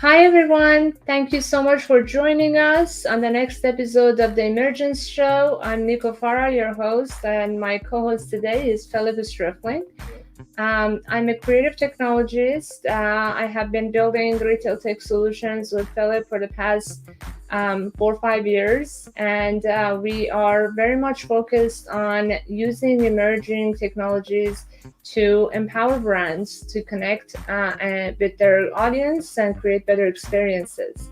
Hi, everyone. Thank you so much for joining us on the next episode of the Emergence Show. I'm Nico Farah, your host, and my co host today is Philip Strickling. I'm a creative technologist. I have been building retail tech solutions with Philip for the past 4 or 5 years, and we are very much focused on using emerging technologies to empower brands to connect with their audience and create better experiences.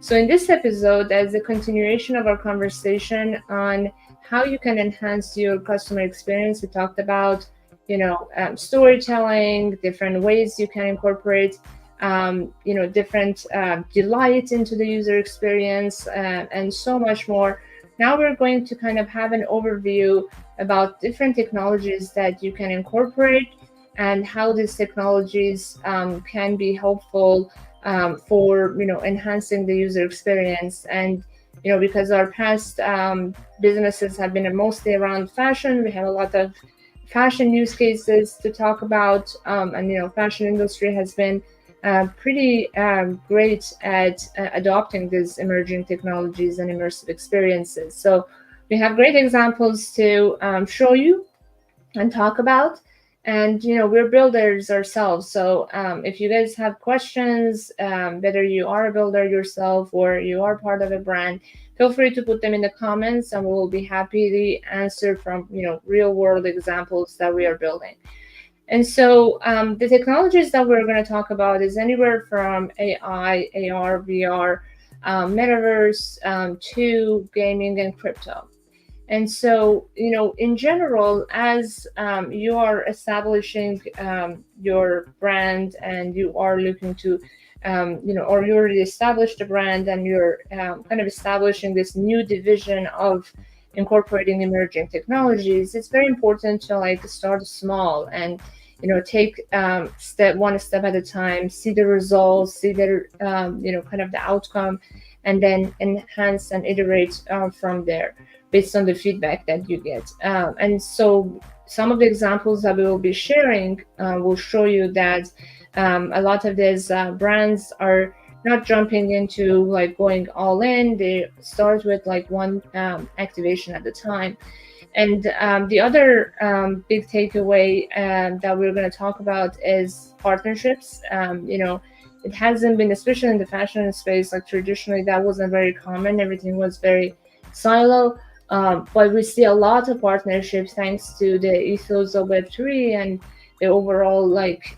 So, in this episode, as a continuation of our conversation on how you can enhance your customer experience, we talked about storytelling, different ways you can incorporate different delight into the user experience, and so much more. Now we're going to kind of have an overview about different technologies that you can incorporate and how these technologies can be helpful for enhancing the user experience. And because our past businesses have been mostly around fashion, we have a lot of fashion use cases to talk about, and fashion industry has been pretty great at adopting these emerging technologies and immersive experiences. So we have great examples to show you and talk about. And we're builders ourselves, so if you guys have questions, whether you are a builder yourself or you are part of a brand, feel free to put them in the comments, and we will be happy to answer from real world examples that we are building. And so the technologies that we're going to talk about is anywhere from AI, AR, VR, metaverse, to gaming and crypto. And so, in general, as you are establishing your brand and you are looking to, or you already established a brand and you're kind of establishing this new division of incorporating emerging technologies, it's very important to like start small and take one step at a time, see the results, see the kind of the outcome, and then enhance and iterate from there based on the feedback that you get. And so some of the examples that we will be sharing will show you that a lot of these brands are not jumping into like going all in. They start with like one activation at a time. And the other big takeaway that we're going to talk about is partnerships. It hasn't been, especially in the fashion space, like traditionally that wasn't very common. Everything was very silo. But we see a lot of partnerships thanks to the ethos of Web3 and the overall like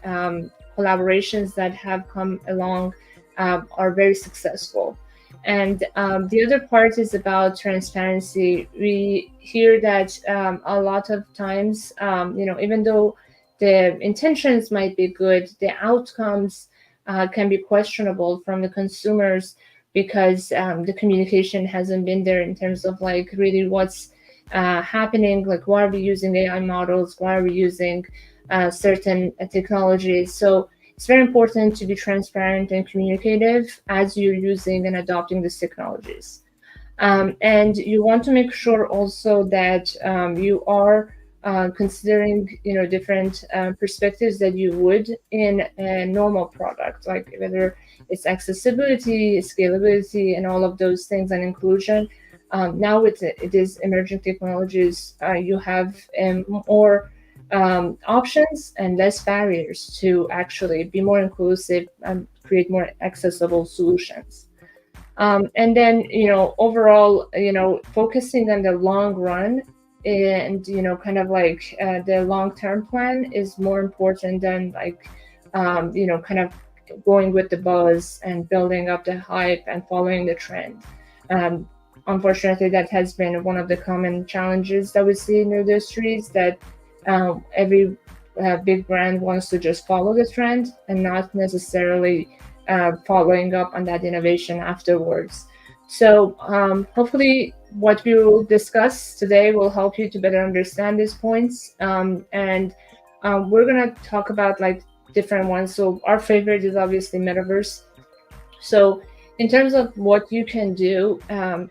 collaborations that have come along are very successful. And the other part is about transparency. We hear that a lot of times, even though the intentions might be good, the outcomes can be questionable from the consumers because the communication hasn't been there in terms of like really what's happening, like why are we using AI models, why are we using certain technologies. So it's very important to be transparent and communicative as you're using and adopting these technologies. And you want to make sure also that you are considering different perspectives that you would in a normal product, like whether it's accessibility, scalability, and all of those things, and inclusion. Now with these emerging technologies, you have more options and less barriers to actually be more inclusive and create more accessible solutions. And then, overall, focusing on the long run and, kind of like the long-term plan is more important than like, kind of going with the buzz and building up the hype and following the trend. Unfortunately, that has been one of the common challenges that we see in the industries, that every big brand wants to just follow the trend and not necessarily following up on that innovation afterwards. So hopefully what we will discuss today will help you to better understand these points. And we're going to talk about like different ones. So our favorite is obviously metaverse. So in terms of what you can do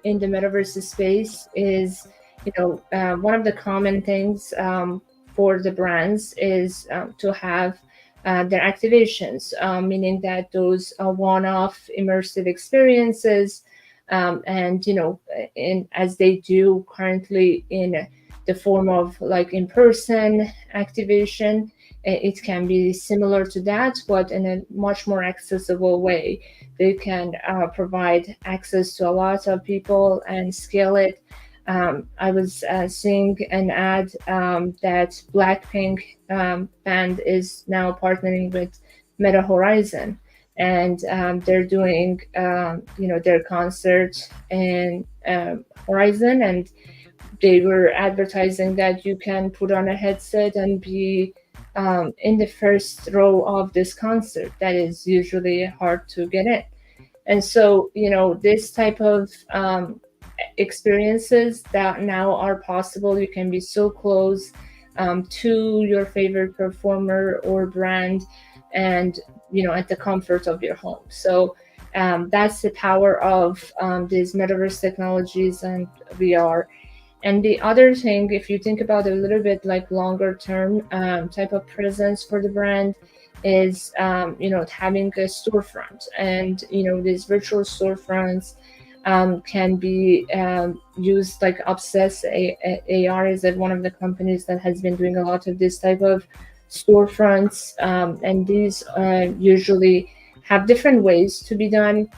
in the metaverse space is, one of the common things for the brands is to have their activations, meaning that those are one-off immersive experiences, and as they do currently in the form of like in-person activation, it can be similar to that, but in a much more accessible way. They can provide access to a lot of people and scale it. I was seeing an ad that Blackpink band is now partnering with Meta Horizon, and they're doing their concert in Horizon, and they were advertising that you can put on a headset and be in the first row of this concert that is usually hard to get in. And so, this type of experiences that now are possible, you can be so close to your favorite performer or brand, and at the comfort of your home. So that's the power of these metaverse technologies and VR. And the other thing, if you think about it a little bit like longer term type of presence for the brand, is having a storefront. And these virtual storefronts can be used, like Obsess AR is one of the companies that has been doing a lot of this type of storefronts, and these usually have different ways to be done.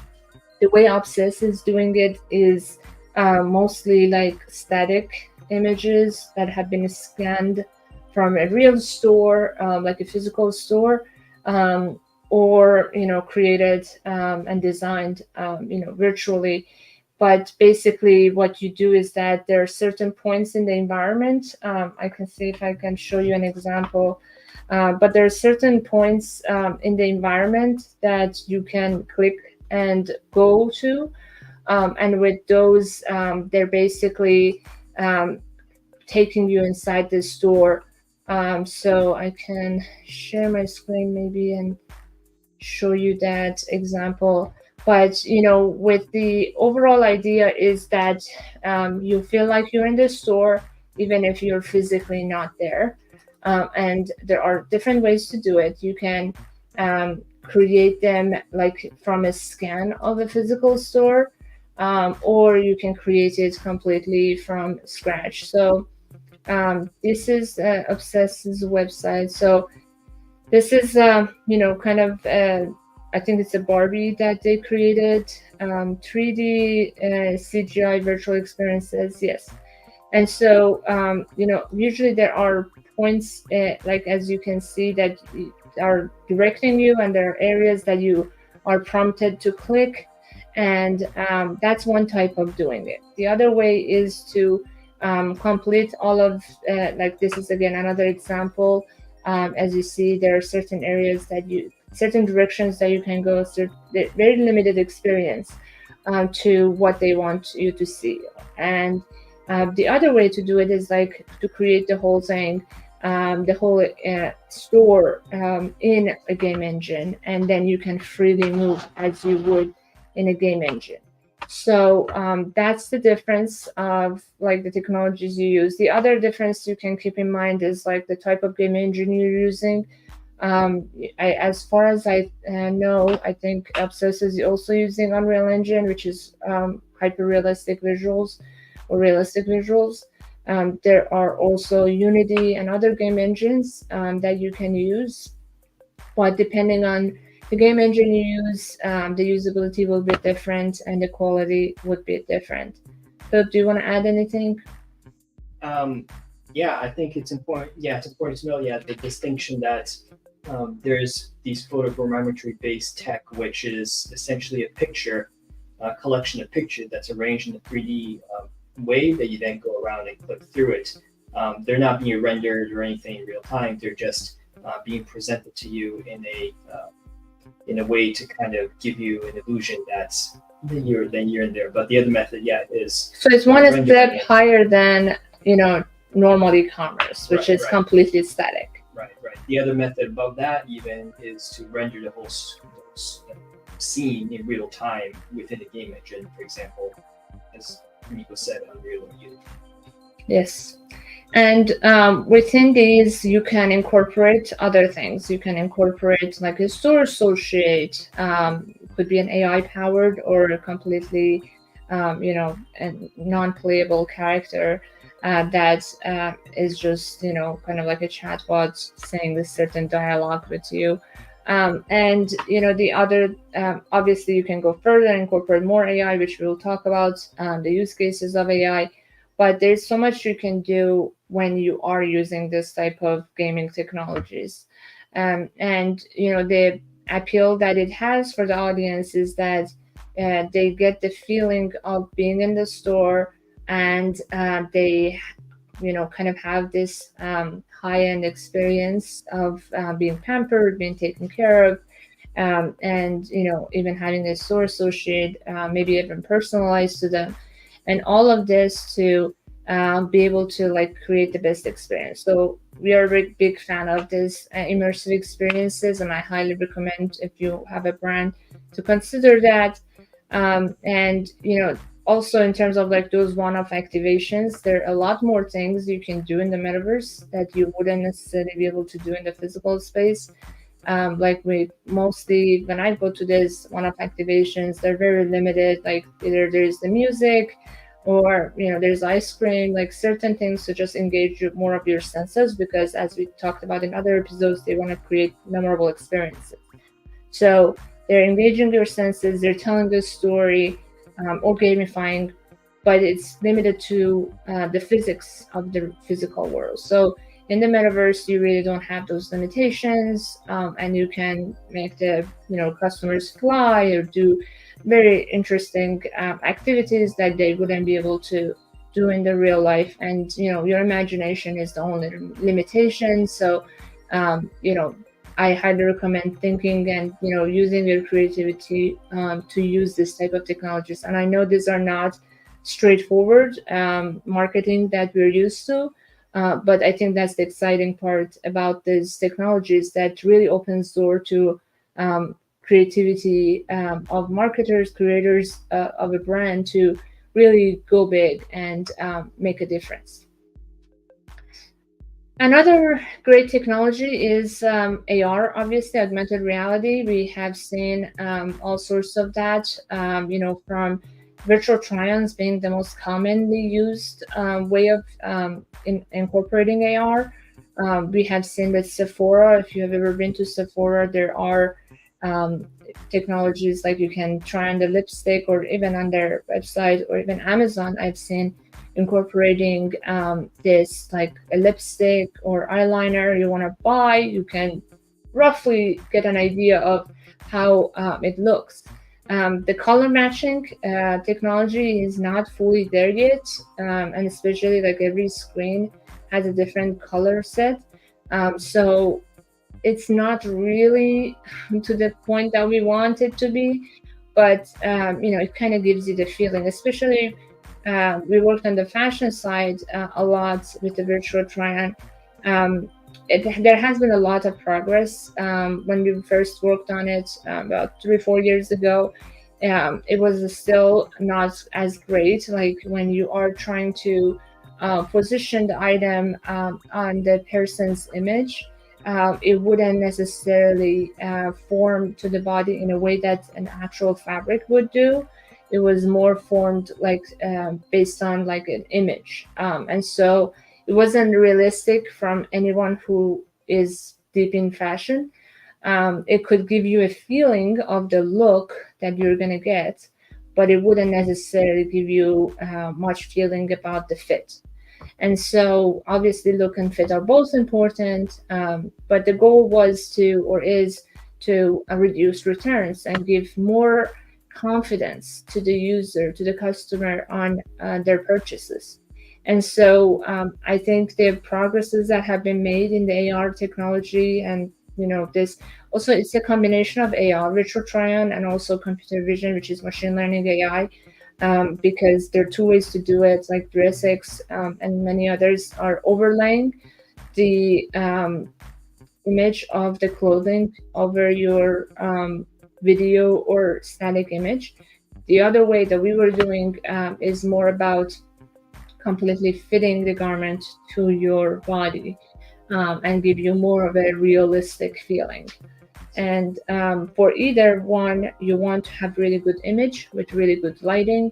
The way Obsess is doing it is mostly like static images that have been scanned from a real store, like a physical store, or created and designed virtually. But basically what you do is that there are certain points in the environment. I can see if I can show you an example. But there are certain points in the environment that you can click and go to. And with those, they're basically taking you inside the store. So I can share my screen maybe and show you that example. But with the overall idea is that you feel like you're in the store even if you're physically not there. And there are different ways to do it. You can create them like from a scan of a physical store, or you can create it completely from scratch. So this is Obsess's website. So this is kind of I think it's a Barbie that they created, 3D CGI virtual experiences. Yes. And so usually there are points like, as you can see, that are directing you, and there are areas that you are prompted to click, and that's one type of doing it. The other way is to complete all of like, this is again another example. As you see, there are certain areas that certain directions that you can go through, very limited experience to what they want you to see. And the other way to do it is like to create the whole thing, the whole store in a game engine, and then you can freely move as you would in a game engine. So that's the difference of like the technologies you use. The other difference you can keep in mind is like the type of game engine you're using. As far as I know, I think Obsess is also using Unreal Engine, which is hyper realistic visuals or realistic visuals. There are also Unity and other game engines that you can use, but depending on the game engine you use, the usability will be different and the quality would be different. Philip, do you want to add anything? Yeah, I think it's important. Yeah, it's important to know, the distinction that there's these photogrammetry-based tech, which is essentially a picture, a collection of pictures that's arranged in a 3D way that you then go around and click through it. They're not being rendered or anything in real time. They're just being presented to you in a way to kind of give you an illusion that's you're in there. But the other method, is so it's one step higher than normal e-commerce, which is completely static. Right. The other method above that even is to render the whole scene in real time within a game engine, for example, as Nico said, Unreal or Unity. Yes. And within these, you can incorporate other things. You can incorporate like a store associate, could be an AI powered or a completely, a non-playable character that is just, kind of like a chatbot saying this certain dialogue with you. And the other, obviously, you can go further and incorporate more AI, which we'll talk about, the use cases of AI. But there's so much you can do when you are using this type of gaming technologies. And the appeal that it has for the audience is that they get the feeling of being in the store, and they kind of have this high-end experience of being pampered, being taken care of, and even having a store associate, maybe even personalized to them, and all of this to be able to like create the best experience. So we are a big fan of this immersive experiences, and I highly recommend, if you have a brand, to consider that. And also, in terms of like those one-off activations, there are a lot more things you can do in the metaverse that you wouldn't necessarily be able to do in the physical space. Like we mostly, when I go to this one-off activations, they're very limited. Like either there's the music, or there's ice cream, like certain things to just engage more of your senses, because as we talked about in other episodes, they want to create memorable experiences. So they're engaging your senses, they're telling a story, or gamifying, but it's limited to the physics of the physical world. So in the metaverse, you really don't have those limitations, and you can make the customers fly or do very interesting activities that they wouldn't be able to do in the real life. And your imagination is the only limitation. So I highly recommend thinking and using your creativity to use this type of technologies. And I know these are not straightforward marketing that we're used to, but I think that's the exciting part about these technologies, that really opens door to creativity of marketers, creators of a brand, to really go big and make a difference. Another great technology is AR, obviously, augmented reality. We have seen all sorts of that, from virtual try-ons being the most commonly used way of incorporating AR. We have seen with Sephora. If you have ever been to Sephora, there are technologies like you can try on the lipstick, or even on their website, or even Amazon, I've seen incorporating this, like a lipstick or eyeliner you want to buy. You can roughly get an idea of how it looks. The color matching technology is not fully there yet, and especially like every screen has a different color set. So it's not really to the point that we want it to be, but it kind of gives you the feeling. Especially we worked on the fashion side a lot with the virtual try-on. There has been a lot of progress. When we first worked on it about 3-4 years ago, it was still not as great. Like when you are trying to position the item on the person's image, it wouldn't necessarily form to the body in a way that an actual fabric would do. It was more formed like based on like an image, and so it wasn't realistic from anyone who is deep in fashion. It could give you a feeling of the look that you're gonna get, but it wouldn't necessarily give you much feeling about the fit. And so obviously look and fit are both important, but the goal was to, or is to, reduce returns and give more confidence to the user, to the customer on their purchases. And so I think the progresses that have been made in the AR technology, and this also, it's a combination of AR, virtual try-on, and also computer vision, which is machine learning AI, because there are two ways to do it, like DressX and many others are overlaying the image of the clothing over your video or static image. The other way that we were doing is more about completely fitting the garment to your body, and give you more of a realistic feeling. And for either one, you want to have really good image with really good lighting.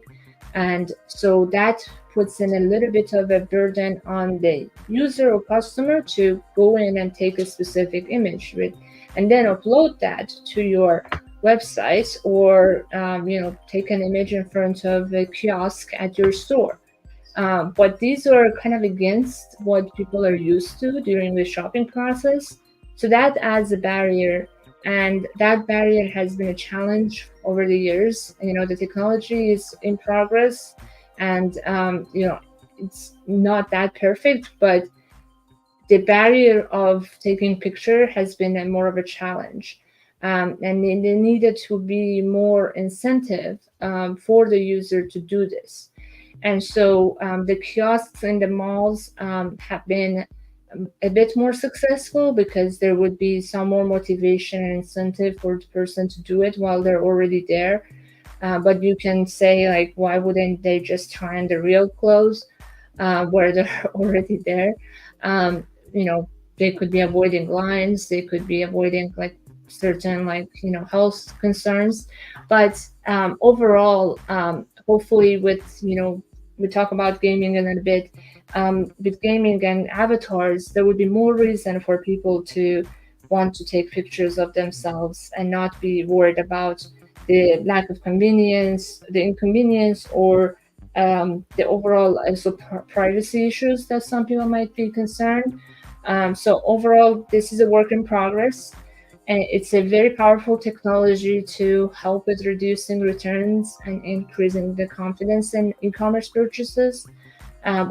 And so that puts in a little bit of a burden on the user or customer to go in and take a specific image with, and then upload that to your website, or take an image in front of a kiosk at your store. But these are kind of against what people are used to during the shopping process. So that adds a barrier. And that barrier has been a challenge over the years. The technology is in progress, and it's not that perfect, but the barrier of taking picture has been more of a challenge. And there needed to be more incentive for the user to do this. And so the kiosks in the malls have been a bit more successful, because there would be some more motivation and incentive for the person to do it while they're already there. But you can say, like, why wouldn't they just try on the real clothes where they're already there? Um, they could be avoiding lines, they could be avoiding like certain, like, health concerns. But overall, hopefully with, we talk about gaming in a bit. With gaming and avatars, there would be more reason for people to want to take pictures of themselves and not be worried about the lack of convenience, the inconvenience, or the overall also privacy issues that some people might be concerned. So overall, this is a work in progress, and it's a very powerful technology to help with reducing returns and increasing the confidence in e-commerce purchases,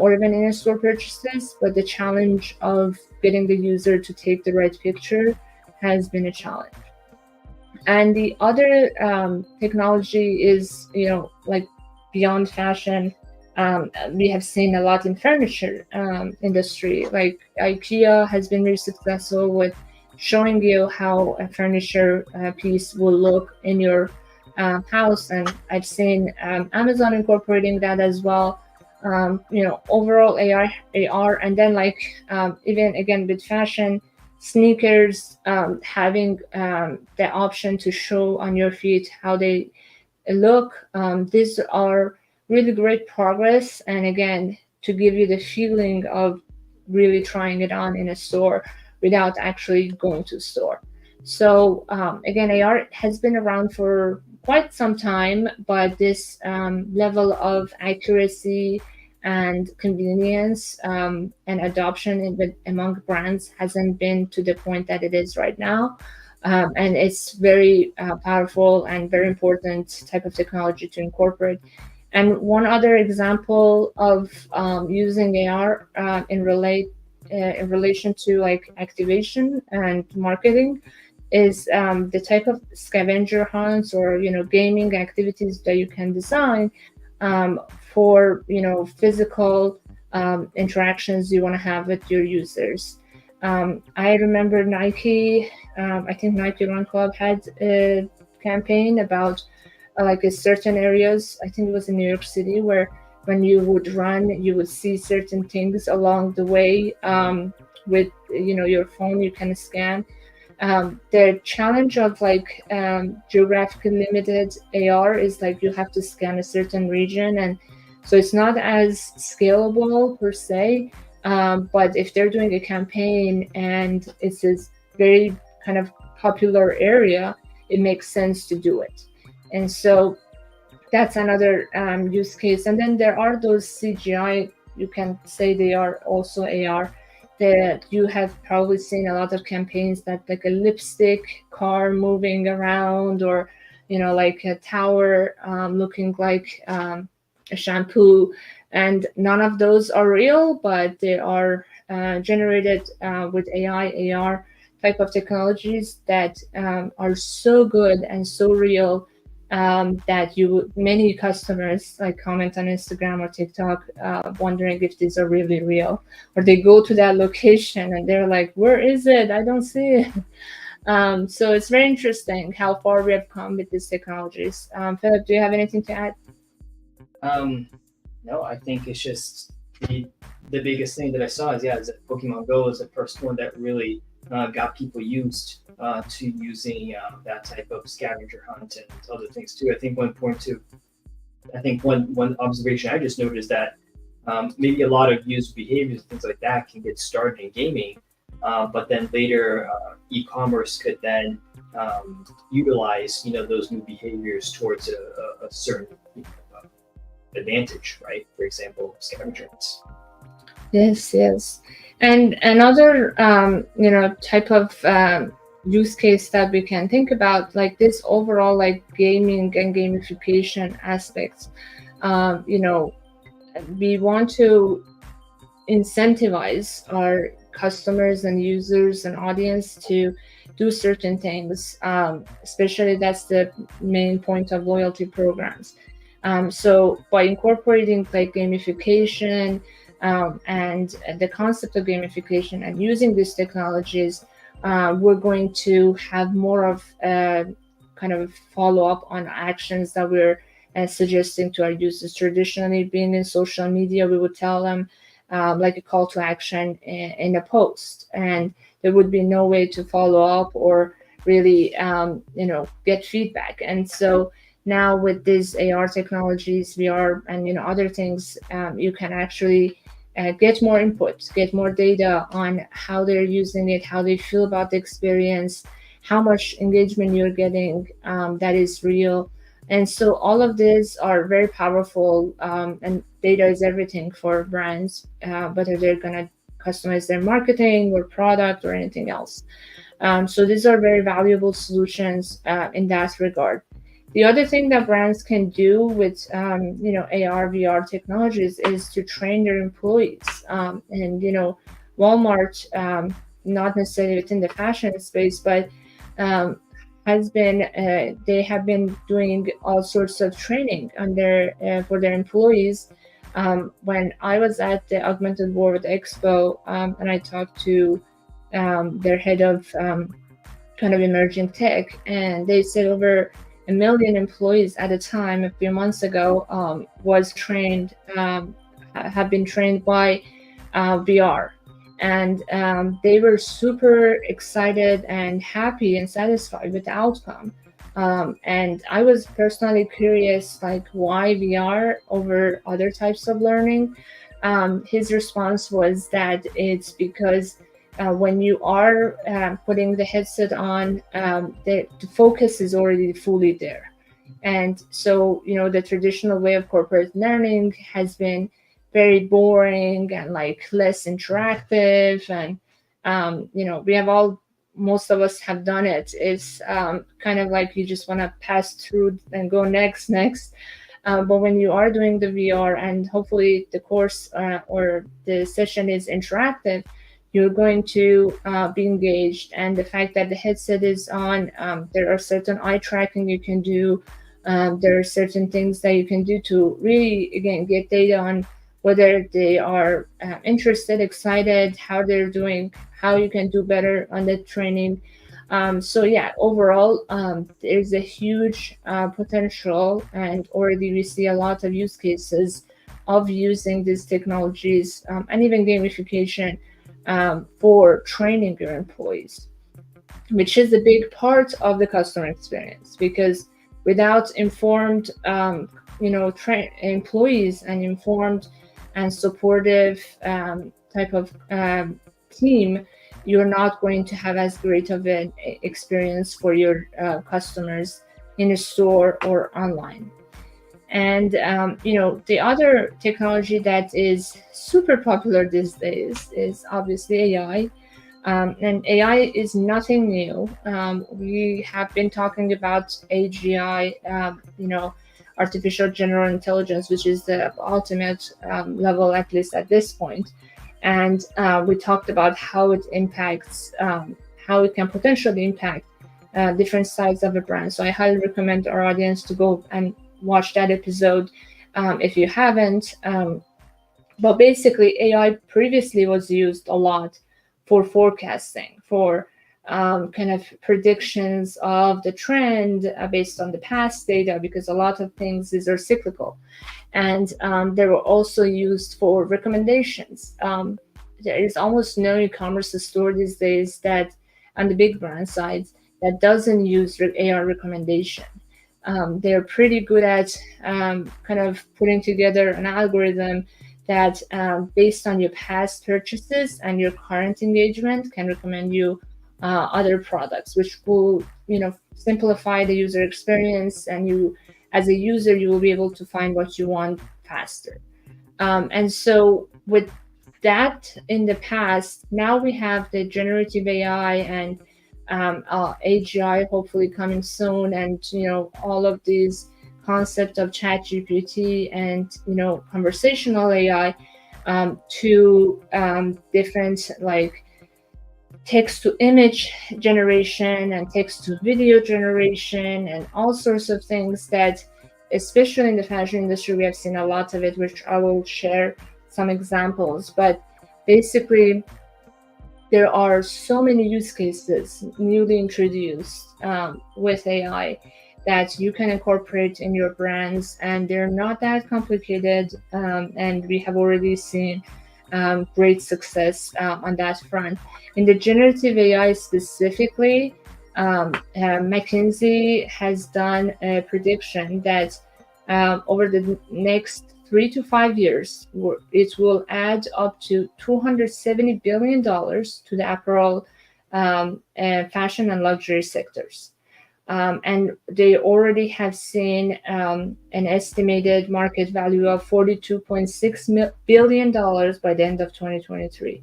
or even in-store purchases. But the challenge of getting the user to take the right picture has been a challenge. And the other technology is, like beyond fashion. We have seen a lot in furniture industry. Like IKEA has been very successful with showing you how a furniture piece will look in your house. And I've seen Amazon incorporating that as well. Overall AR, and then like even again with fashion, sneakers having the option to show on your feet how they look. These are really great progress, and again, to give you the feeling of really trying it on in a store without actually going to the store. So again, AR has been around for quite some time, but this level of accuracy and convenience and adoption among brands hasn't been to the point that it is right now. And it's very powerful and very important type of technology to incorporate. And one other example of using AR in relation to like activation and marketing is the type of scavenger hunts, or gaming activities that you can design for physical interactions you want to have with your users. I remember Nike. I think Nike Run Club had a campaign about like certain areas. I think it was in New York City, where when you would run, you would see certain things along the way with your phone. You can scan. The challenge of like geographically limited AR is like you have to scan a certain region, and so it's not as scalable per se. But if they're doing a campaign and it's a very kind of popular area, it makes sense to do it. And so that's another use case. And then there are those CGI, you can say they are also AR, that you have probably seen a lot of campaigns that like a lipstick car moving around, or like a tower looking like a shampoo. And none of those are real, but they are generated with AI, AR type of technologies that are so good and so real that many customers like comment on Instagram or TikTok wondering if these are really real, or they go to that location and they're like, where is it? I don't see it. So it's very interesting how far we have come with these technologies. Philip, do you have anything to add? No, I think it's just the biggest thing that I saw is that Pokemon Go is the first one that really got people used to using that type of scavenger hunt and other things too. I think one observation I just noted is that maybe a lot of user behaviors and things like that can get started in gaming, but then later e-commerce could then utilize those new behaviors towards a certain advantage, right? For example, scavenger hunts. Yes, yes. And another, type of use case that we can think about, like this overall, like gaming and gamification aspects. You know, we want to incentivize our customers and users and audience to do certain things. Especially that's the main point of loyalty programs. So by incorporating like gamification and the concept of gamification and using these technologies, we're going to have more of kind of follow up on actions that we're suggesting to our users. Traditionally, being in social media, we would tell them like a call to action in a post, and there would be no way to follow up or really get feedback. And so now with these AR technologies, VR, and other things, you can actually get more input, get more data on how they're using it, how they feel about the experience, how much engagement you're getting that is real. And so all of these are very powerful, and data is everything for brands, whether they're going to customize their marketing or product or anything else. So these are very valuable solutions in that regard. The other thing that brands can do with AR VR technologies is to train their employees. And Walmart, not necessarily within the fashion space, but has been they have been doing all sorts of training on for their employees. When I was at the Augmented World Expo, and I talked to their head of kind of emerging tech, and they said over 1 million employees at a time a few months ago was trained, have been trained by VR. And they were super excited and happy and satisfied with the outcome. And I was personally curious, like, why VR over other types of learning? His response was that it's because when you are putting the headset on, the focus is already fully there. And so, the traditional way of corporate learning has been very boring and like less interactive. And, we have most of us have done it. It's kind of like you just want to pass through and go next. But when you are doing the VR and hopefully the course or the session is interactive, you're going to be engaged. And the fact that the headset is on, there are certain eye tracking you can do. There are certain things that you can do to really, again, get data on whether they are interested, excited, how they're doing, how you can do better on the training. So yeah, overall, there's a huge potential, and already we see a lot of use cases of using these technologies and even gamification for training your employees, which is a big part of the customer experience, because without informed employees and informed and supportive type of team, you're not going to have as great of an experience for your customers in a store or online. And the other technology that is super popular these days is obviously AI. And AI is nothing new. We have been talking about AGI, artificial general intelligence, which is the ultimate level, at least at this point. And we talked about how it impacts, how it can potentially impact different sides of a brand. So I highly recommend our audience to go and watch that episode if you haven't. But basically, AI previously was used a lot for forecasting, for kind of predictions of the trend based on the past data, because a lot of things these are cyclical. And they were also used for recommendations. There is almost no e-commerce store these days that, on the big brand side, that doesn't use AR recommendation. They're pretty good at kind of putting together an algorithm that, based on your past purchases and your current engagement, can recommend you other products, which will, simplify the user experience, and you, as a user, you will be able to find what you want faster. And so with that in the past, now we have the generative AI and AGI hopefully coming soon, and all of these concept of chat GPT and conversational AI, to different like text to image generation and text to video generation and all sorts of things that, especially in the fashion industry, we have seen a lot of it, which I will share some examples. But basically, there are so many use cases newly introduced with AI that you can incorporate in your brands, and they're not that complicated, and we have already seen great success on that front. In the generative AI specifically, McKinsey has done a prediction that over the next 3 to 5 years, it will add up to $270 billion to the apparel, fashion, and luxury sectors. And they already have seen an estimated market value of $42.6 billion by the end of 2023,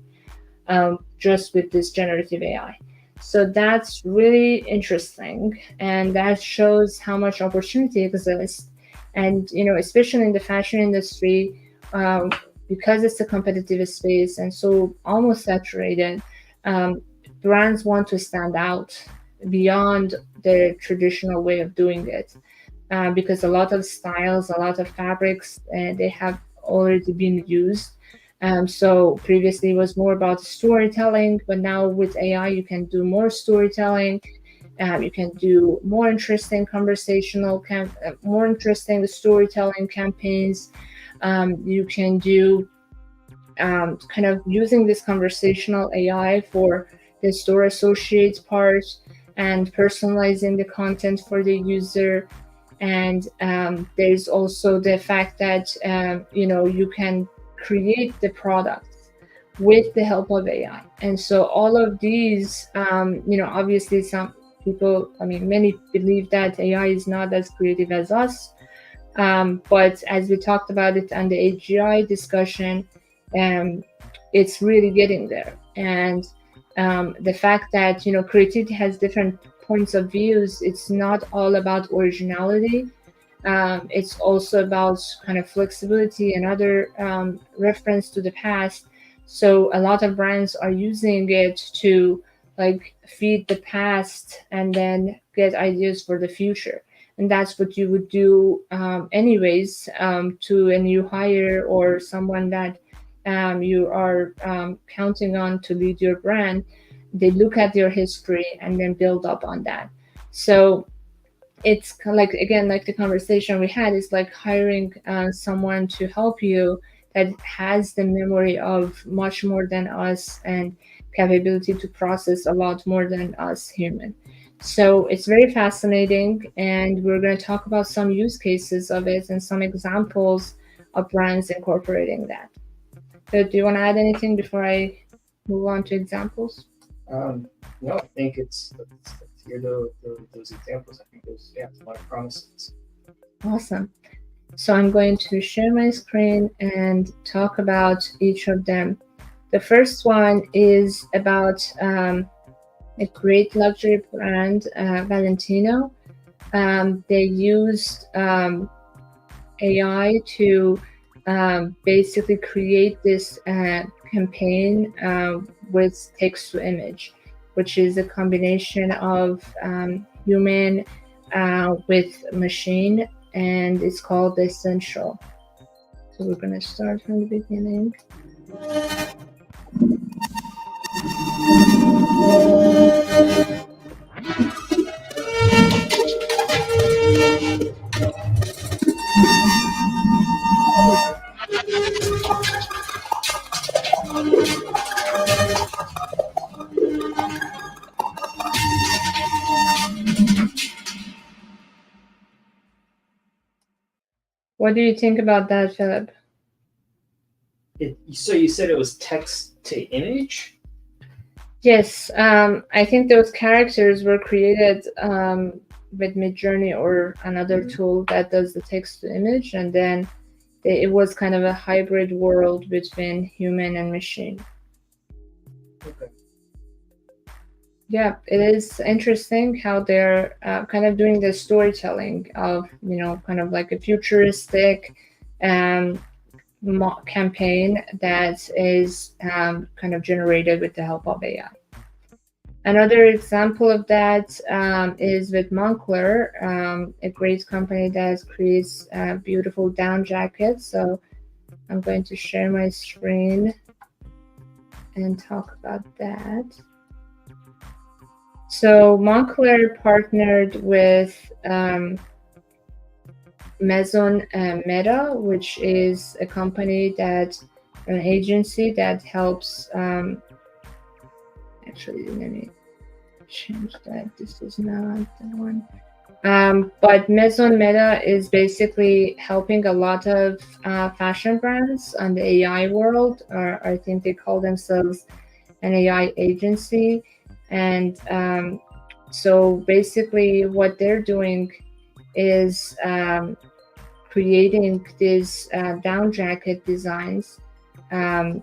just with this generative AI. So that's really interesting, and that shows how much opportunity exists. And especially in the fashion industry, because it's a competitive space and so almost saturated, brands want to stand out beyond the traditional way of doing it, because a lot of styles, a lot of fabrics, they have already been used. So previously it was more about storytelling, but now with AI you can do more storytelling. You can do more interesting more interesting storytelling campaigns. You can do kind of using this conversational AI for the store associate part and personalizing the content for the user. And there's also the fact that you can create the products with the help of AI. And so all of these, obviously some people, many believe that AI is not as creative as us. But as we talked about it on the AGI discussion, it's really getting there. And the fact that, creativity has different points of views, it's not all about originality. It's also about kind of flexibility and other reference to the past. So a lot of brands are using it to feed the past and then get ideas for the future. And that's what you would do anyways to a new hire or someone that you are counting on to lead your brand. They look at your history and then build up on that. So it's kind of again, the conversation we had is like hiring someone to help you that has the memory of much more than us and capability to process a lot more than us human. So it's very fascinating, and we're going to talk about some use cases of it and some examples of brands incorporating that. So do you want to add anything before I move on to examples? No, I think let's hear those examples. I think there's a lot of promises. Awesome. So I'm going to share my screen and talk about each of them. The first one is about a great luxury brand, Valentino. They used AI to basically create this campaign with text to image, which is a combination of human with machine, and it's called the Essential. So we're going to start from the beginning. What do you think about that, Philip? So you said it was text to image? Yes, I think those characters were created with Midjourney or another tool that does the text to image, and then it was kind of a hybrid world between human and machine. Okay. Yeah, it is interesting how they're kind of doing the storytelling of, kind of like a futuristic um, campaign that is kind of generated with the help of AI. Another example of that is with Moncler, a great company that creates beautiful down jackets. So I'm going to share my screen and talk about that. So Moncler partnered with Maison Meta, which is a company an agency that helps. Actually, let me change that. This is not the one. But Maison Meta is basically helping a lot of fashion brands on the AI world, or I think they call themselves an AI agency. And so basically, what they're doing is creating these down jacket designs. And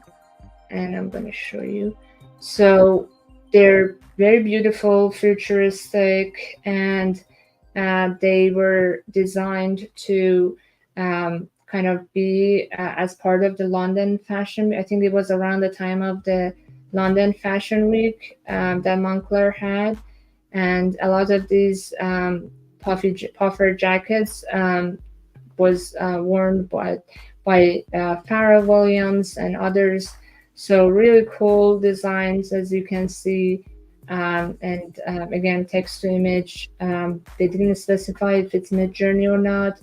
I'm going to show you. So they're very beautiful, futuristic, and they were designed to kind of be as part of the London Fashion. I think it was around the time of the London Fashion Week that Moncler had, and a lot of these puffer jackets was worn by Pharrell Williams and others. So really cool designs, as you can see. And again, text to image. They didn't specify if it's Midjourney or not,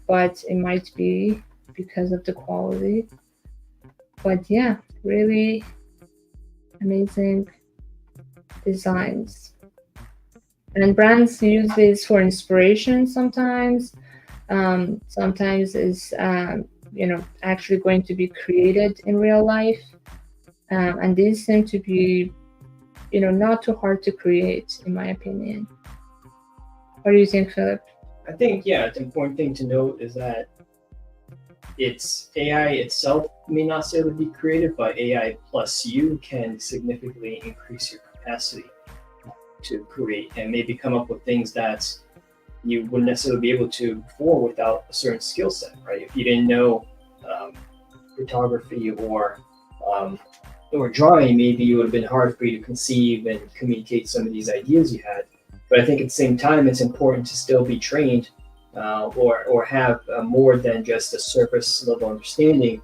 but it might be because of the quality. But yeah, really amazing designs. And brands use this for inspiration sometimes. Sometimes is actually going to be created in real life. And these seem to be not too hard to create, in my opinion. What do you think, Philip? I think, yeah, the important thing to note is that it's AI itself may not necessarily be creative, but AI plus you can significantly increase your capacity to create and maybe come up with things that you wouldn't necessarily be able to before without a certain skill set, right? If you didn't know photography or drawing, maybe it would have been hard for you to conceive and communicate some of these ideas you had. But I think at the same time, it's important to still be trained or have more than just a surface level understanding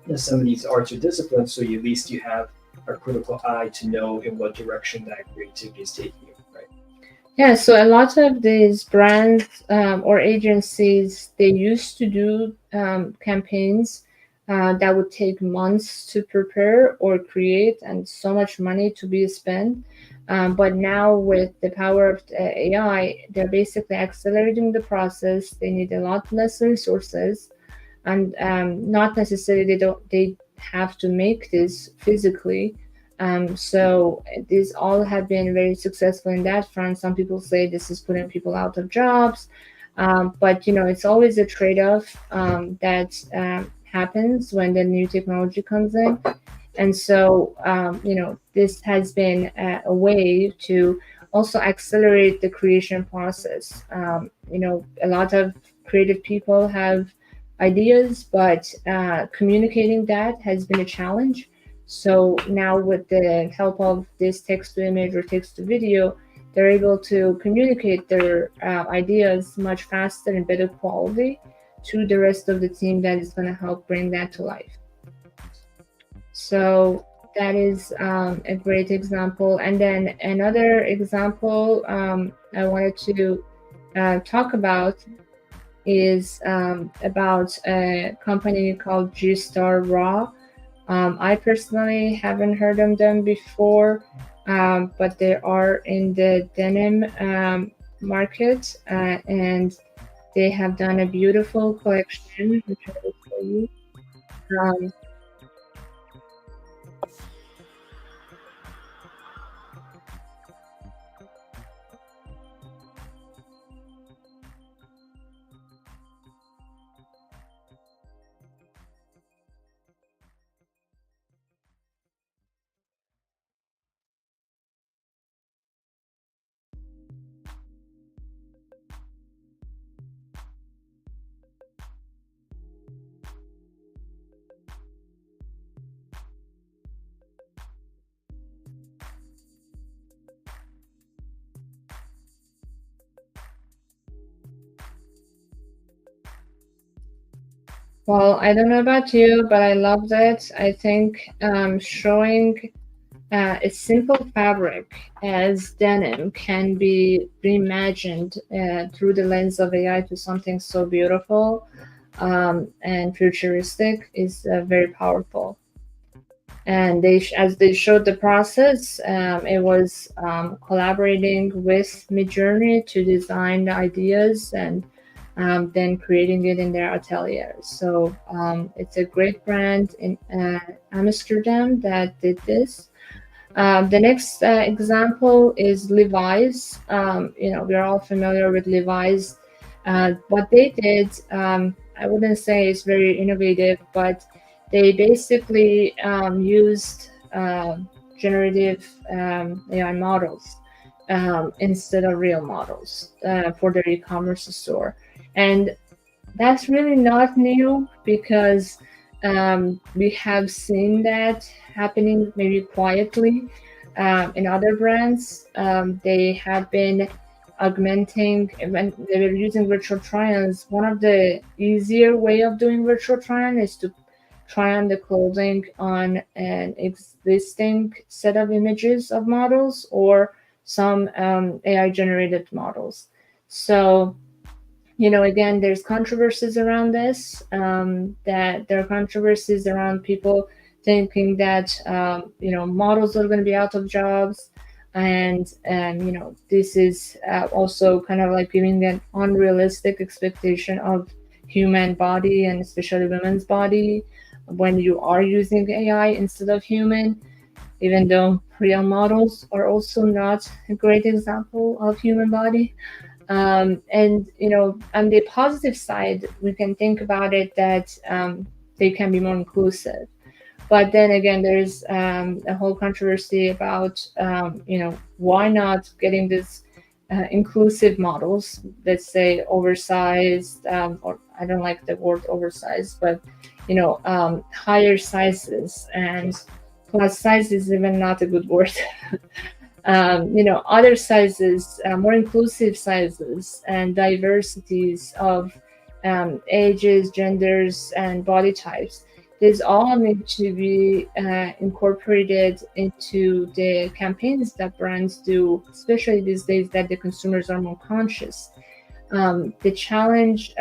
of some of these arts or disciplines. So at least you have a critical eye to know in what direction that creativity is taking you, right? Yeah, so a lot of these brands or agencies, they used to do campaigns that would take months to prepare or create and so much money to be spent. But now with the power of the AI, they're basically accelerating the process. They need a lot less resources, and not necessarily they have to make this physically. So these all have been very successful in that front. Some people say this is putting people out of jobs, but it's always a trade-off that happens when the new technology comes in. And so, this has been a way to also accelerate the creation process. A lot of creative people have ideas, but communicating that has been a challenge. So now with the help of this text to image or text to video, they're able to communicate their ideas much faster and better quality to the rest of the team that is going to help bring that to life. So that is a great example. And then another example I wanted to talk about is about a company called G Star Raw. I personally haven't heard of them before, but they are in the denim market, and they have done a beautiful collection, which I will show you. Um, well, I don't know about you, but I loved it. I think showing a simple fabric as denim can be reimagined through the lens of AI to something so beautiful and futuristic is very powerful. And as they showed the process, it was collaborating with Midjourney to design the ideas and then creating it in their atelier. So it's a great brand in Amsterdam that did this. The next example is Levi's. We're all familiar with Levi's. What they did, I wouldn't say is very innovative, but they basically used generative AI models instead of real models for their e-commerce store. And that's really not new because we have seen that happening maybe quietly in other brands. They have been augmenting when they were using virtual try-ons. One of the easier way of doing virtual try-on is to try on the clothing on an existing set of images of models or some AI generated models. So again, there's controversies around this. That there are controversies around people thinking that models are going to be out of jobs, and this is also kind of like giving an unrealistic expectation of human body and especially women's body when you are using AI instead of human. Even though real models are also not a great example of human body. And on the positive side, we can think about it that they can be more inclusive. But then again, there's a whole controversy about why not getting this inclusive models, let's say oversized, or I don't like the word oversized, but higher sizes, and plus size is even not a good word. Other sizes, more inclusive sizes, and diversities of ages, genders, and body types. These all need to be incorporated into the campaigns that brands do, especially these days that the consumers are more conscious. The challenge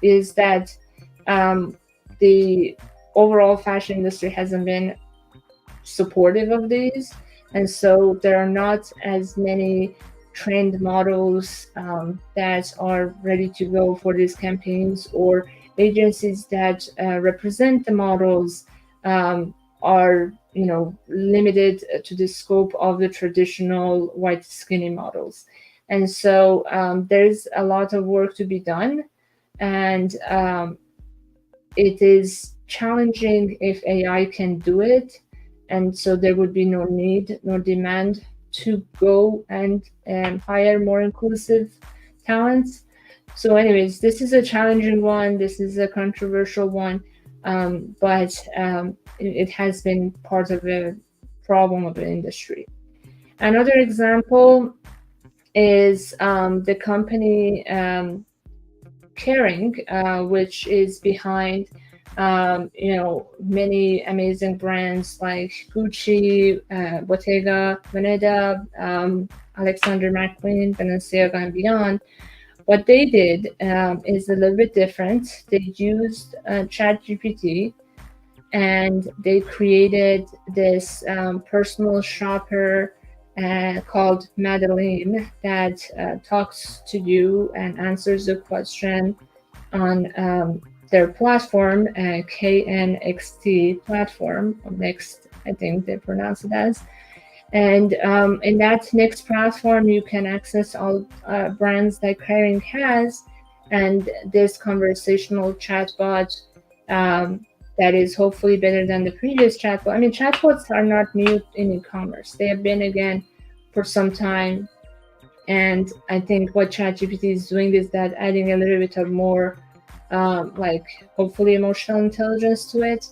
is that the overall fashion industry hasn't been supportive of these, and so there are not as many trained models that are ready to go for these campaigns, or agencies that represent the models are limited to the scope of the traditional white skinny models. And so there's a lot of work to be done, and it is challenging if AI can do it, and so there would be no need nor demand to go and hire more inclusive talents. So anyways, this is a challenging one, this is a controversial one, but it has been part of the problem of the industry. Another example is the company Caring, which is behind many amazing brands like Gucci, Bottega Veneta, Alexander McQueen, Balenciaga, and beyond. What they did is a little bit different. They used ChatGPT, and they created this personal shopper called Madeline that talks to you and answers the question on their platform, KNXT platform, or Next, I think they pronounce it as. And in that Next platform, you can access all brands that Kering has, and this conversational chatbot that is hopefully better than the previous chatbot. I mean, chatbots are not new in e-commerce. They have been, again, for some time. And I think what ChatGPT is doing is that adding a little bit of more, like, hopefully emotional intelligence to it,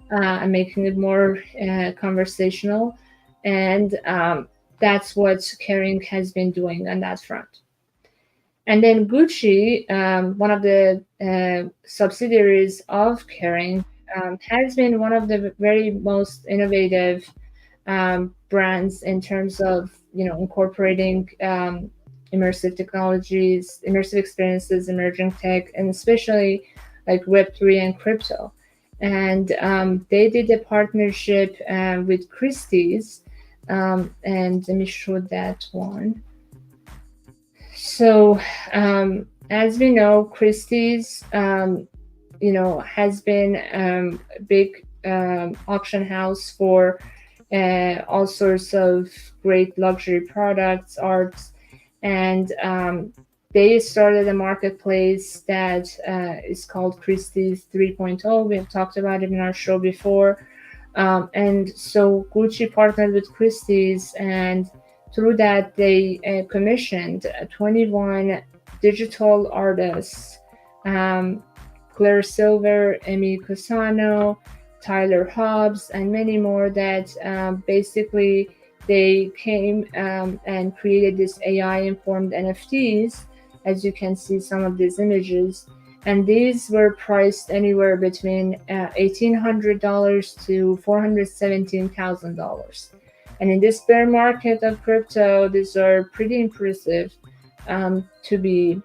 and making it more conversational. And that's what Kering has been doing on that front. And then Gucci, one of the subsidiaries of Kering, has been one of the very most innovative brands in terms of incorporating immersive technologies, immersive experiences, emerging tech, and especially like Web3 and crypto. And they did a partnership with Christie's, and let me show that one. So as we know, Christie's has been a big auction house for all sorts of great luxury products, arts, and they started a marketplace that is called Christie's 3.0. We have talked about it in our show before. And so Gucci partnered with Christie's, and through that they commissioned 21 digital artists, Claire Silver, Emi Cusano, Tyler Hobbs, and many more, that basically they came and created this AI-informed NFTs, as you can see some of these images. And these were priced anywhere between $1,800 to $417,000. And in this bear market of crypto, these are pretty impressive to be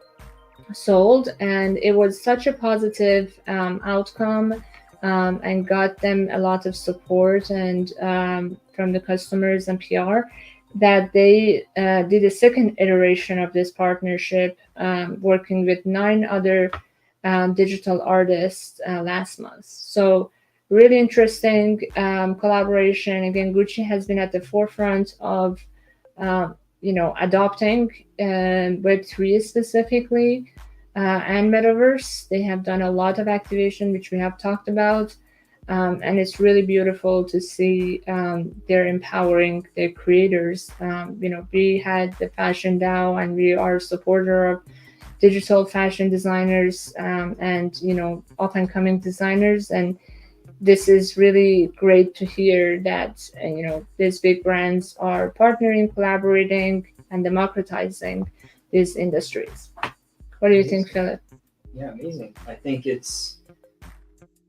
sold. And it was such a positive outcome, and got them a lot of support and from the customers and PR, that they did a second iteration of this partnership, working with 9 other digital artists last month. So really interesting collaboration. Again, Gucci has been at the forefront of adopting Web3 specifically, and metaverse. They have done a lot of activation, which we have talked about, and it's really beautiful to see they're empowering their creators. We had the Fashion DAO, and we are a supporter of digital fashion designers and up and coming designers, and this is really great to hear that these big brands are partnering, collaborating, and democratizing these industries. What do you think, Philip? Yeah, amazing. I think it's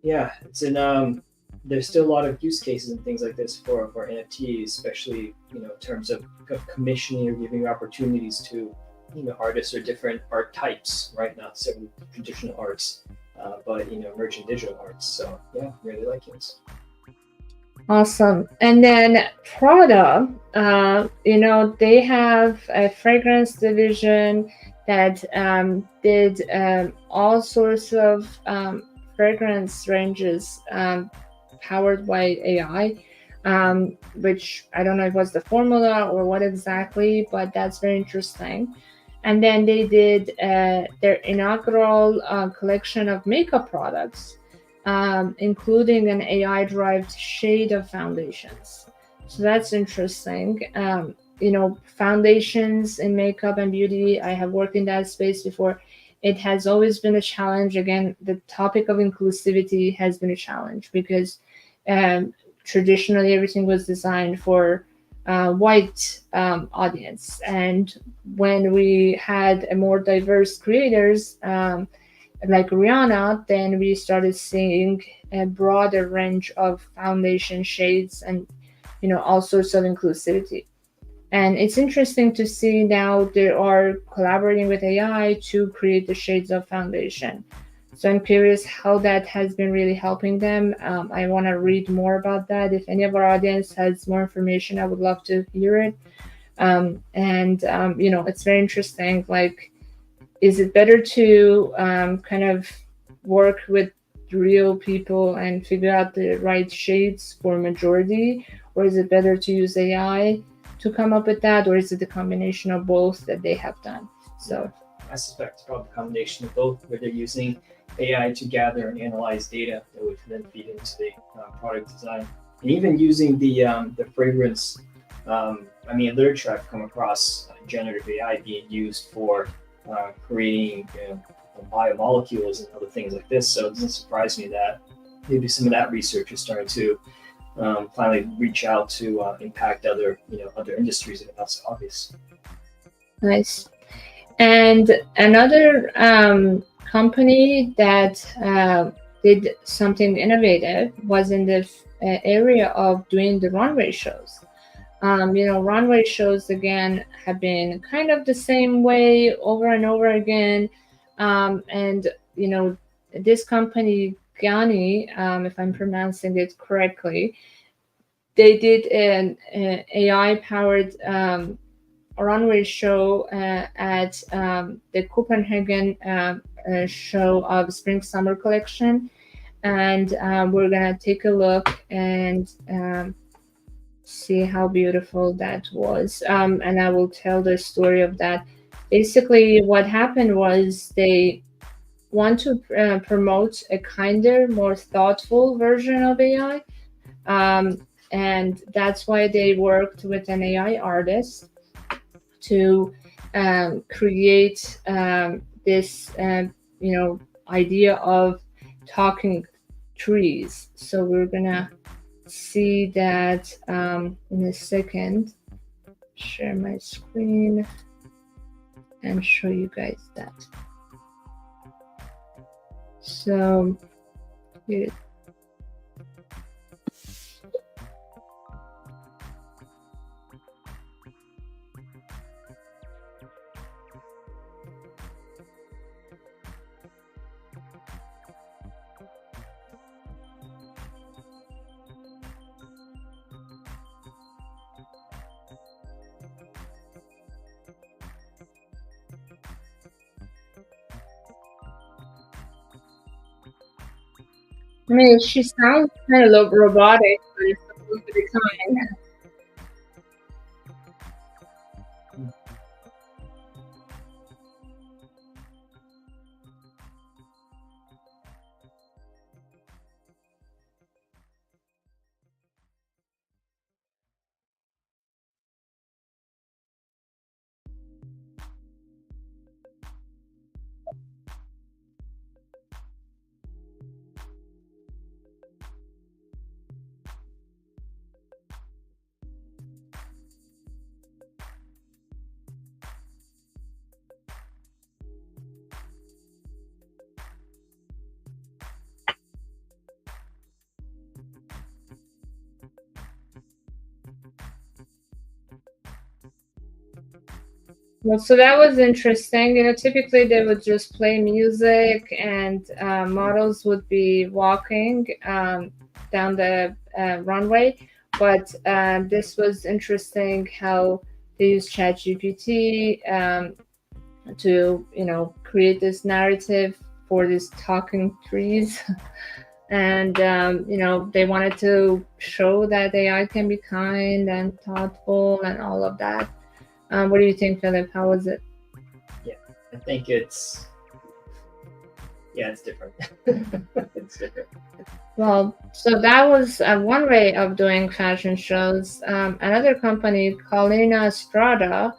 an there's still a lot of use cases and things like this for NFTs, especially in terms of commissioning or giving opportunities to artists or different art types, right? Not certain traditional arts, but emerging digital arts. So yeah, really like this. Awesome. And then Prada, they have a fragrance division that did all sorts of fragrance ranges powered by AI, which I don't know if it was the formula or what exactly, but that's very interesting. And then they did their inaugural collection of makeup products, including an AI-derived shade of foundations. So that's interesting. Foundations in makeup and beauty, I have worked in that space before. It has always been a challenge. Again, the topic of inclusivity has been a challenge because traditionally everything was designed for white audience. And when we had a more diverse creators, like Rihanna, then we started seeing a broader range of foundation shades and all sorts of inclusivity. And it's interesting to see now they are collaborating with AI to create the shades of foundation. So I'm curious how that has been really helping them. I want to read more about that. If any of our audience has more information, I would love to hear it. It's very interesting. Like, is it better to kind of work with real people and figure out the right shades for majority, or is it better to use AI to come up with that, or is it the combination of both that they have done? So I suspect it's probably a combination of both, where they're using AI to gather and analyze data that would then feed into the product design, and even using the fragrance. Literature I've come across generative AI being used for creating biomolecules and other things like this. So it doesn't surprise me that maybe some of that research is starting to finally reach out to impact other industries, if not so obvious. nice. And another company that did something innovative was in the area of doing the runway shows. Runway shows again have been kind of the same way over and over again. And this company, Gani, if I'm pronouncing it correctly, they did an AI-powered runway show at the Copenhagen show of Spring Summer collection, and we're gonna take a look and see how beautiful that was. And I will tell the story of that. Basically, what happened was they want to promote a kinder, more thoughtful version of AI. And that's why they worked with an AI artist to create this, idea of talking trees. So we're gonna see that in a second. Share my screen and show you guys that. So here. I mean, she sounds kind of robotic, but it's supposed to be kind. Well, so that was interesting. Typically they would just play music and models would be walking down the runway. But this was interesting how they use ChatGPT to, create this narrative for these talking trees. And, they wanted to show that AI can be kind and thoughtful and all of that. What do you think, Philip? How was it? Yeah, I think it's different. It's different. Well, so that was one way of doing fashion shows. Another company, Colina Strada,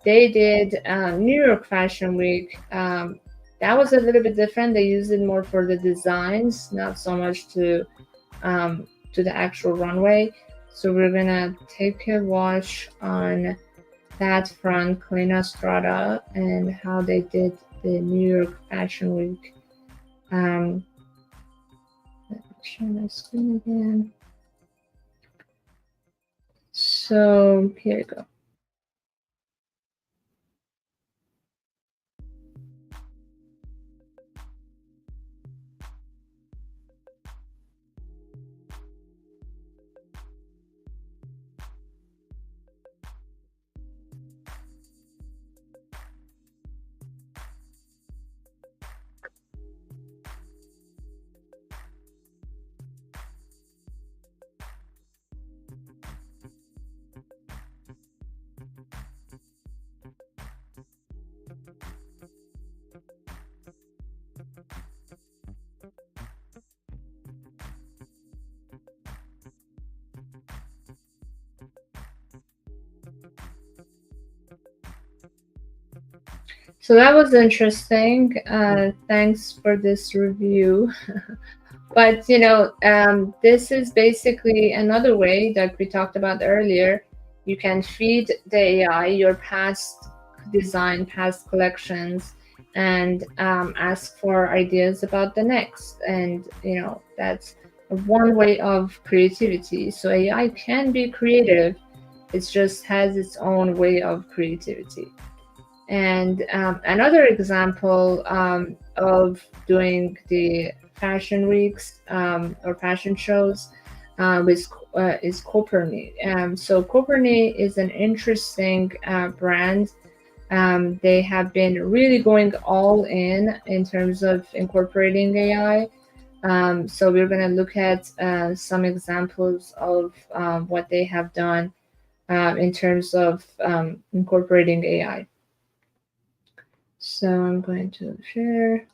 they did New York Fashion Week. That was a little bit different. They used it more for the designs, not so much to the actual runway. So we're gonna take a watch on that front, Colina Strada, and how they did the New York Fashion Week. Let me share my screen again. So here you go. So that was interesting. Thanks for this review. But this is basically another way that we talked about earlier. You can feed the AI your past design, past collections, and ask for ideas about the next. And that's one way of creativity. So AI can be creative. It just has its own way of creativity. And another example of doing the fashion weeks or fashion shows is Coperni. So Coperni is an interesting brand. They have been really going all in terms of incorporating AI. So we're going to look at some examples of what they have done in terms of incorporating AI. So I'm going to share.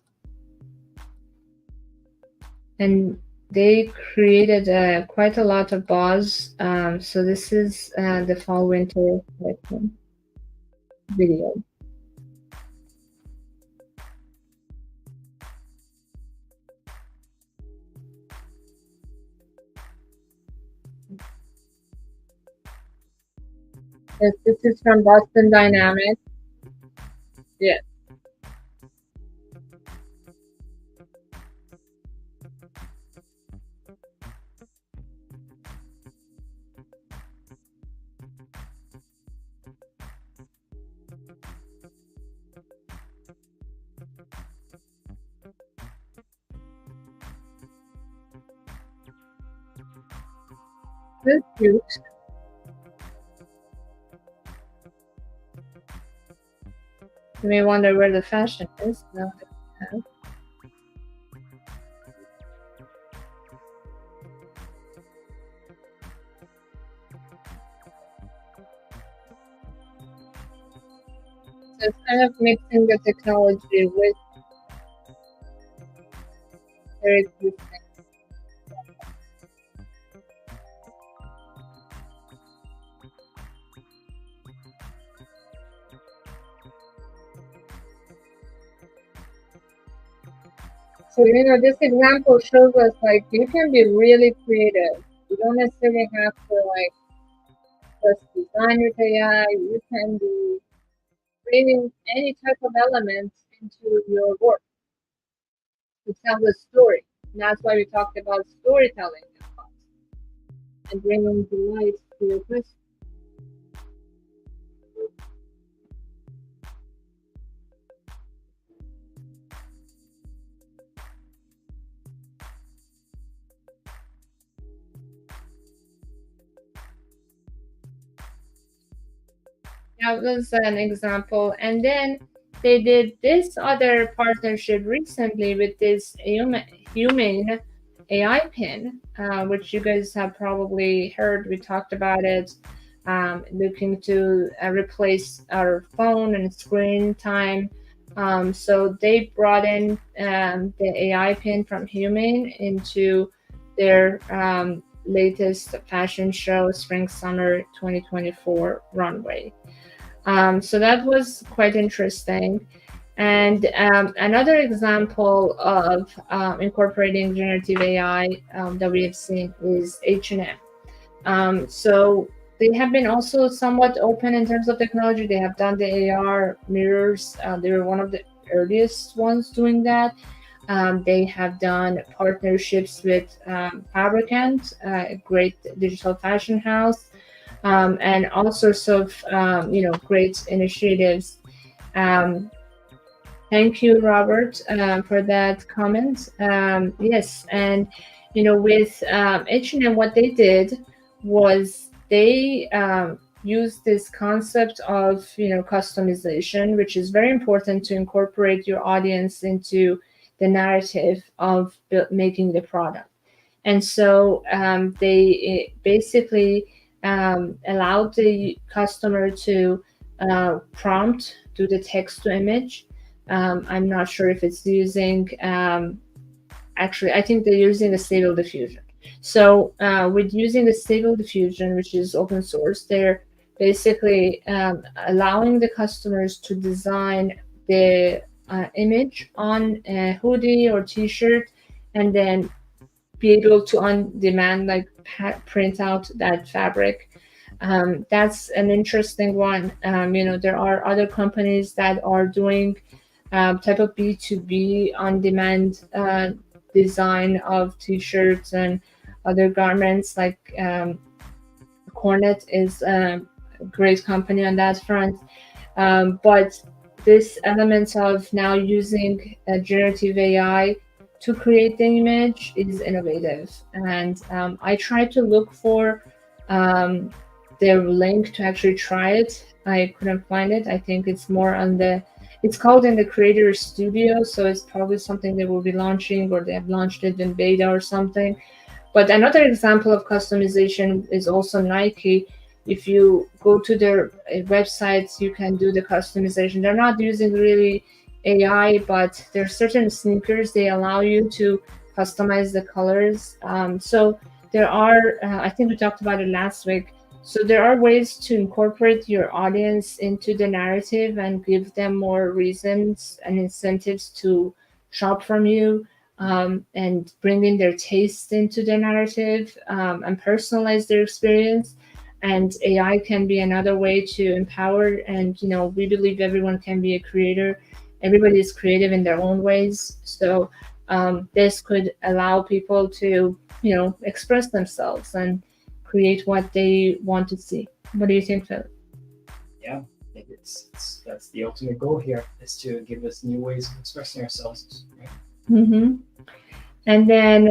And they created quite a lot of buzz. So this is the fall winter collection video. Yes, this is from Boston Dynamics. Yeah. That's cute. You may wonder where the fashion is. No, so it's kind of mixing the technology with their existing. So this example shows us like you can be really creative. You don't necessarily have to like just design with AI. You can be bringing any type of element into your work to tell the story. And that's why we talked about storytelling and bringing delight to your question. That was an example. And then they did this other partnership recently with this human AI pin, which you guys have probably heard. We talked about it, looking to replace our phone and screen time. So they brought in the AI pin from Human into their latest fashion show, Spring Summer 2024 runway. So that was quite interesting. And another example of incorporating generative AI that we have seen is H&M. So they have been also somewhat open in terms of technology. They have done the AR mirrors. They were one of the earliest ones doing that. They have done partnerships with Fabricant, a great digital fashion house, and all sorts of great initiatives. Um, Thank you, Robert, for that comment. Yes, and with H&M, what they did was they used this concept of customization, which is very important to incorporate your audience into the narrative of making the product. And so they basically allowed the customer to prompt, do the text to image. I'm not sure if it's using, actually, I think they're using a Stable Diffusion. So with using the Stable Diffusion, which is open source, they're basically allowing the customers to design the image on a hoodie or t-shirt, and then be able to on demand like print out that fabric. That's an interesting one. There are other companies that are doing type of B2B on demand design of t-shirts and other garments. Like Cornet is a great company on that front. But this element of now using generative AI to create the image is innovative. And I tried to look for um, their link to actually try it. I couldn't find it. I think it's more on it's called in the Creator Studio. So it's probably something they will be launching, or they have launched it in beta or something. But another example of customization is also Nike. If you go to their websites, you can do the customization. They're not using really AI, but there are certain sneakers they allow you to customize the colors. So there are, I think we talked about it last week. So there are ways to incorporate your audience into the narrative and give them more reasons and incentives to shop from you, and bring in their taste into the narrative, and personalize their experience. And AI can be another way to empower. And we believe everyone can be a creator. Everybody is creative in their own ways. So this could allow people to express themselves and create what they want to see. What do you think, Phil? Yeah, I think that's the ultimate goal here, is to give us new ways of expressing ourselves. Right? Mm-hmm. And then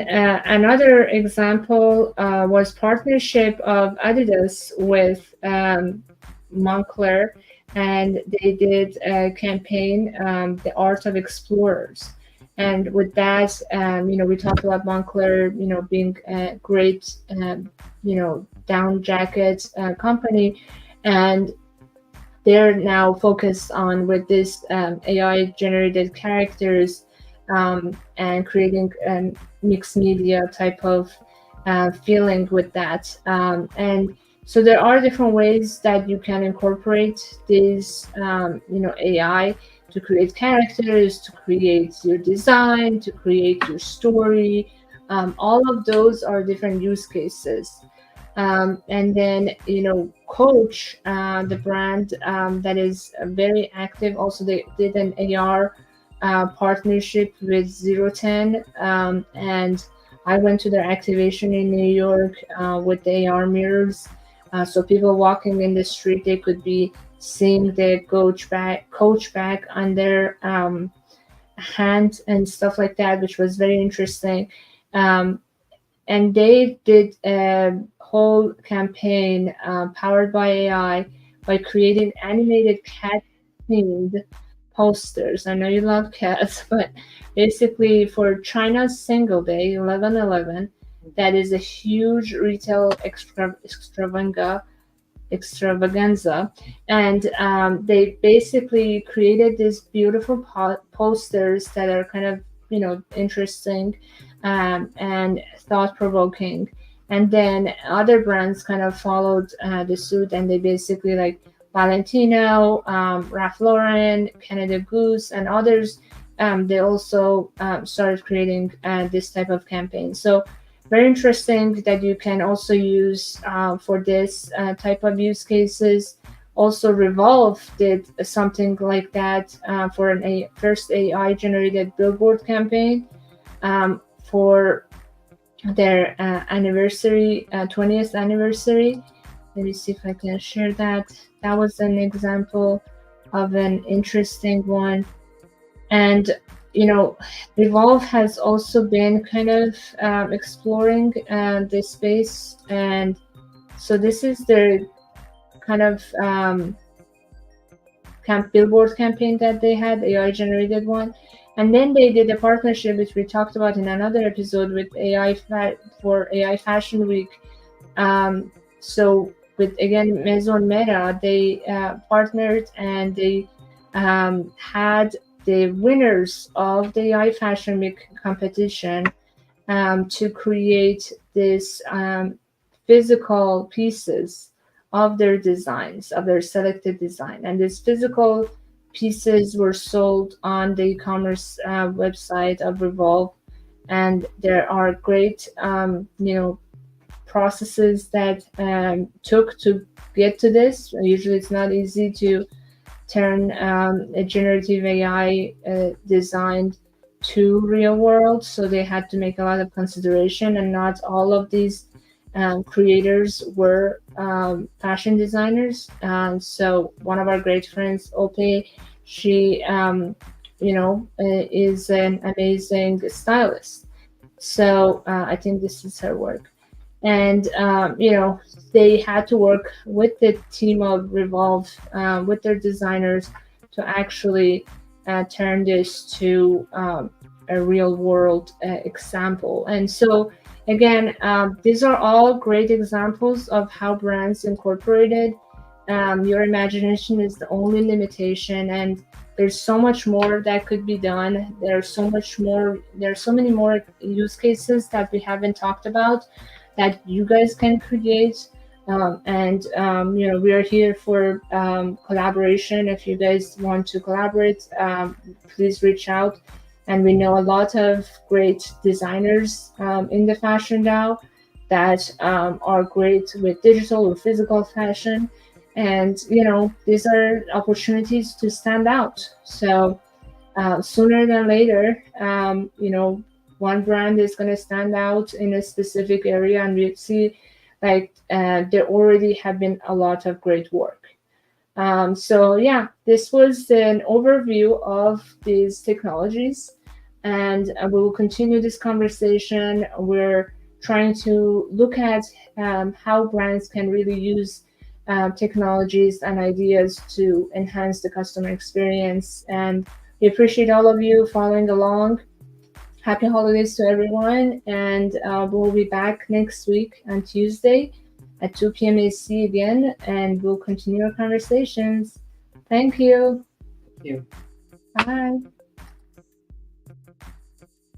another example was partnership of Adidas with Moncler, and they did a campaign, The Art of Explorers. And with that, we talked about Moncler, being a great, down jacket company, and they're now focused on with this AI generated characters, and creating a mixed media type of feeling with that. And so there are different ways that you can incorporate these, AI to create characters, to create your design, to create your story. All of those are different use cases. And then, Coach, the brand that is very active, also they did an AR partnership with 010. And I went to their activation in New York with the AR mirrors. So people walking in the street, they could be seeing the coach bag on their hand and stuff like that, which was very interesting. Um, and they did a whole campaign powered by AI by creating animated cat themed posters. I know you love cats, but basically for China's Single Day, 11/11, that is a huge retail extravaganza, and they basically created these beautiful posters that are kind of interesting, and thought-provoking. And then other brands kind of followed the suit, and they basically, like Valentino, Ralph Lauren, Canada Goose, and others, they also started creating this type of campaign. So very interesting that you can also use for this type of use cases. Also, Revolve did something like that for first AI generated billboard campaign for their anniversary, 20th anniversary. Let me see if I can share that. That was an example of an interesting one. And Revolve has also been kind of exploring this space, and so this is their kind of billboard campaign that they had, AI generated one. And then they did a partnership, which we talked about in another episode, with for AI Fashion Week. So with, again, Maison Mera, they partnered, and they had the winners of the AI Fashion Week competition to create this physical pieces of their designs, of their selected design. And this physical pieces were sold on the e-commerce website of Revolve, and there are great processes that took to get to this. Usually it's not easy to turn a generative AI designed to real world, so they had to make a lot of consideration, and not all of these creators were fashion designers. So one of our great friends, Ope, she is an amazing stylist. So I think this is her work. And they had to work with the team of Revolve, with their designers, to actually turn this to a real world example. And so again, these are all great examples of how brands incorporated. Your imagination is the only limitation, and there's so much more that could be done. There's so much more. There's so many more use cases that we haven't talked about that you guys can create. And we are here for collaboration. If you guys want to collaborate, please reach out. And we know a lot of great designers in the fashion now that are great with digital or physical fashion. And these are opportunities to stand out. So sooner than later, one brand is going to stand out in a specific area, and we see like there already have been a lot of great work. So yeah, this was an overview of these technologies, and we will continue this conversation. We're trying to look at how brands can really use technologies and ideas to enhance the customer experience. And we appreciate all of you following along. Happy holidays to everyone, and we'll be back next week on Tuesday at 2 p.m. AC again, and we'll continue our conversations. Thank you. Thank you. Bye.